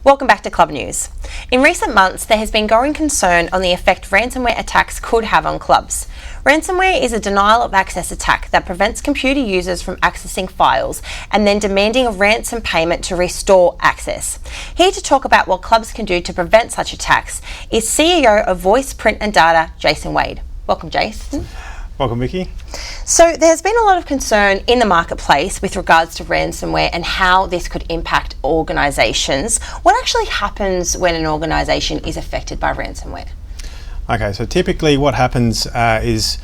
Welcome back to Club News. In recent months, there has been growing concern on the effect ransomware attacks could have on clubs. Ransomware is a denial of access attack that prevents computer users from accessing files and then demanding a ransom payment to restore access. Here to talk about what clubs can do to prevent such attacks is CEO of Voice, Print and Data, Jason Wade. Welcome, Jason. Welcome, Vicky. So there's been a lot of concern in the marketplace with regards to ransomware and how this could impact organisations. What actually happens when an organisation is affected by ransomware? Okay, so typically what happens is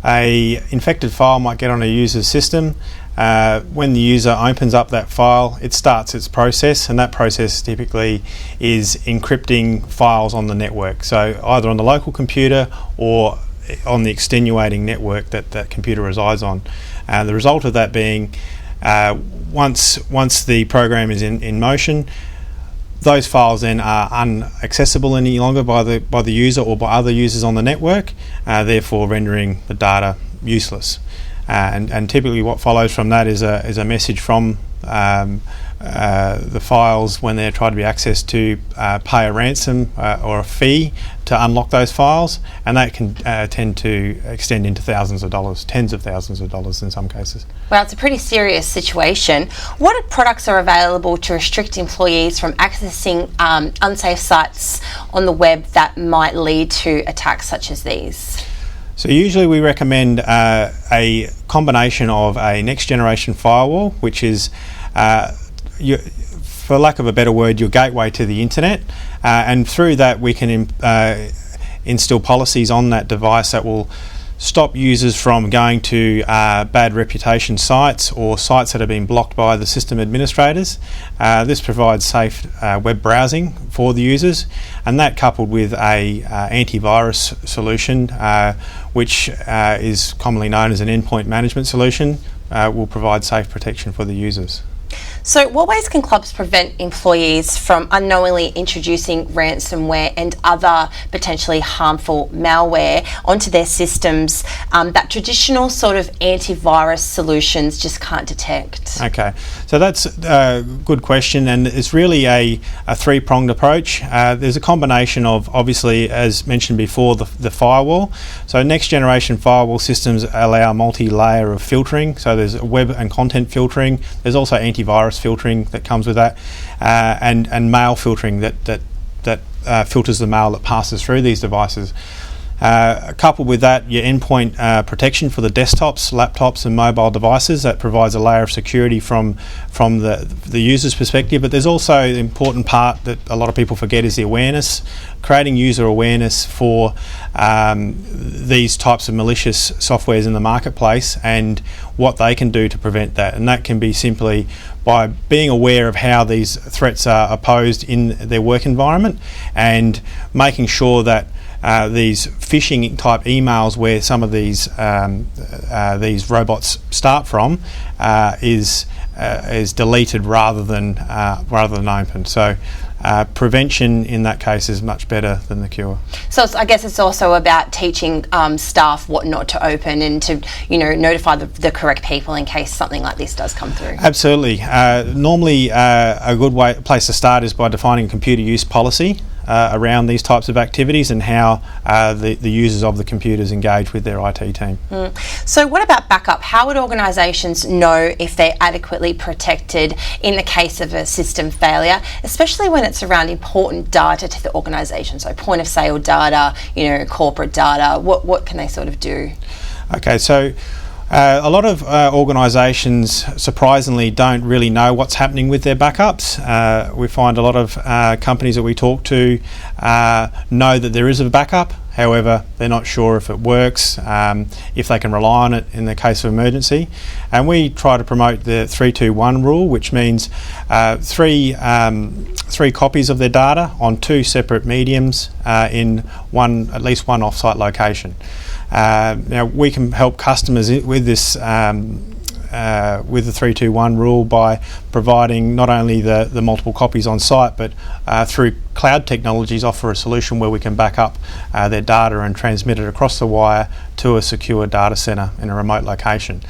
a infected file might get on a user's system. When the user opens up that file, it starts its process, and that process typically is encrypting files on the network. So either on the local computer or on the extenuating network that that computer resides on. The result of that being once the program is in motion, those files then are unaccessible any longer by the user or by other users on the network, therefore rendering the data useless. And typically what follows from that is a message from the files when they're trying to be accessed to pay a ransom or a fee to unlock those files, and that can tend to extend into thousands of dollars, tens of thousands of dollars in some cases. Well, it's a pretty serious situation. What products are available to restrict employees from accessing unsafe sites on the web that might lead to attacks such as these? So usually we recommend a combination of a next generation firewall, which is for lack of a better word, your gateway to the internet, and through that we can instill policies on that device that will stop users from going to bad reputation sites or sites that have been blocked by the system administrators. This provides safe web browsing for the users, and that coupled with a antivirus solution, which is commonly known as an endpoint management solution, will provide safe protection for the users. So what ways can clubs prevent employees from unknowingly introducing ransomware and other potentially harmful malware onto their systems that traditional sort of antivirus solutions just can't detect? Okay, so that's a good question, and it's really a three-pronged approach. There's a combination of, obviously, as mentioned before, the firewall. So next generation firewall systems allow multi-layer of filtering, so there's web and content filtering, there's also antivirus filtering that comes with that, and mail filtering that filters the mail that passes through these devices. Coupled with that, your endpoint protection for the desktops, laptops and mobile devices, that provides a layer of security from the user's perspective. But there's also the important part that a lot of people forget is the awareness, creating user awareness for these types of malicious softwares in the marketplace and what they can do to prevent that. And that can be simply by being aware of how these threats are posed in their work environment and making sure that these phishing type emails where some of these robots start from is deleted rather than opened. So prevention in that case is much better than the cure. So I guess it's also about teaching staff what not to open and to notify the correct people in case something like this does come through. Absolutely. Normally a good place to start is by defining computer use policy around these types of activities and how the users of the computers engage with their IT team. So what about backup? How would organisations know if they're adequately protected in the case of a system failure, especially when it's around important data to the organisation, so point of sale data, corporate data? What can they sort of do? Okay, so a lot of organisations surprisingly don't really know what's happening with their backups. We find a lot of companies that we talk to know that there is a backup, however they're not sure if it works, if they can rely on it in the case of emergency. And we try to promote the 3-2-1 rule, which means three copies of their data on two separate mediums in at least one off-site location. Now we can help customers with this with the 3-2-1 rule by providing not only the multiple copies on site, but through cloud technologies offer a solution where we can back up their data and transmit it across the wire to a secure data centre in a remote location.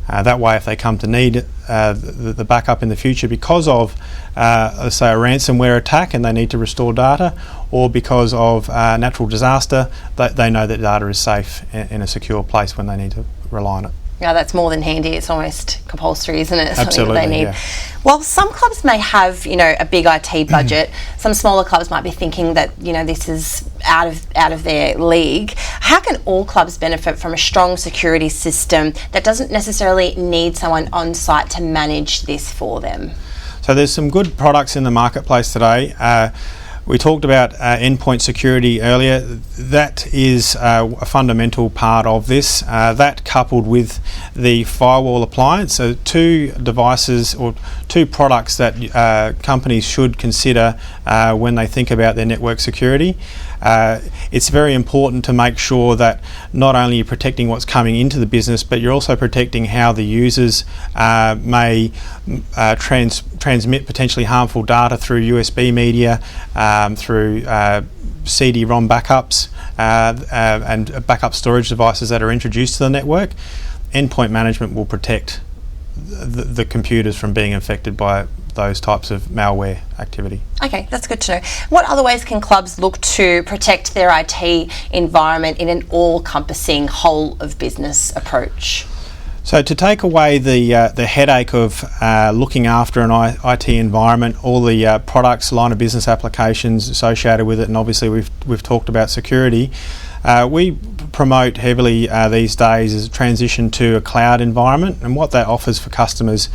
That way, if they come to need the backup in the future because of, let's say, a ransomware attack and they need to restore data, or because of natural disaster, they know that data is safe in a secure place when they need to rely on it. Yeah, that's more than handy. It's almost compulsory, isn't it? Something Absolutely, that they need. yeah. Well, some clubs may have, a big IT budget. Some smaller clubs might be thinking that, this is out of their league. How can all clubs benefit from a strong security system that doesn't necessarily need someone on site to manage this for them? So there's some good products in the marketplace today. We talked about endpoint security earlier. That is a fundamental part of this. That coupled with the firewall appliance, so two devices or two products that companies should consider when they think about their network security. It's very important to make sure that not only you're protecting what's coming into the business, but you're also protecting how the users may transmit potentially harmful data through USB media, through CD-ROM backups and backup storage devices that are introduced to the network. Endpoint management will protect the computers from being infected by those types of malware activity. Okay, that's good to know. What other ways can clubs look to protect their IT environment in an all-encompassing whole of business approach? So to take away the headache of looking after an IT environment, all the products, line of business applications associated with it, and obviously we've talked about security, we promote heavily these days is a transition to a cloud environment, and what that offers for customers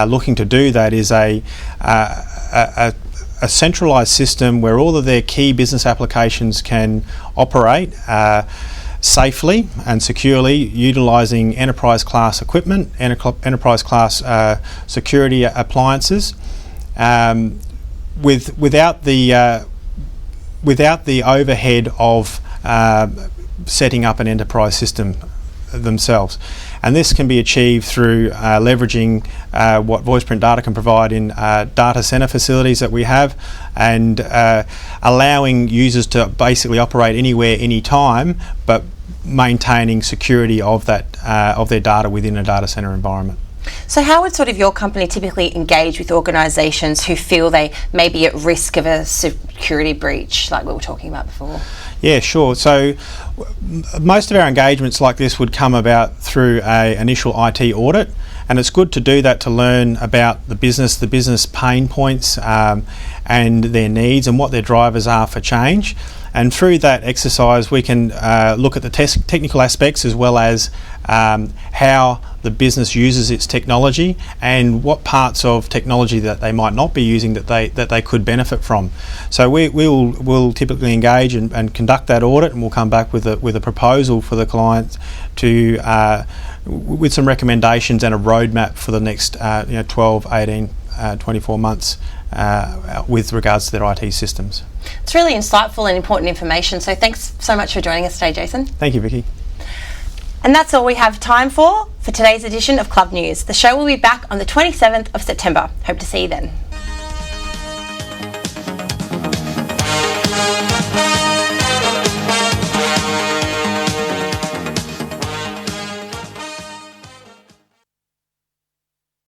looking to do that is a centralised system where all of their key business applications can operate safely and securely, utilising enterprise class equipment, enterprise class security appliances, without the overhead of setting up an enterprise system themselves. And this can be achieved through leveraging what VoicePrint Data can provide in data centre facilities that we have, and allowing users to basically operate anywhere, anytime, but maintaining security of that of their data within a data centre environment. So how would sort of your company typically engage with organisations who feel they may be at risk of a security breach, like we were talking about before? Yeah, sure. So most of our engagements like this would come about through an initial IT audit, and it's good to do that to learn about the business pain points and their needs and what their drivers are for change. And through that exercise, we can look at the technical aspects as well as how the business uses its technology and what parts of technology that they might not be using that they could benefit from. So we'll typically engage and conduct that audit, and we'll come back with a proposal for the client to with some recommendations and a roadmap for the next 12, 18, 24 months with regards to their IT systems. It's really insightful and important information, so thanks so much for joining us today, Jason. Thank you, Vicky. And that's all we have time for today's edition of Club News. The show will be back on the 27th of September. Hope to see you then.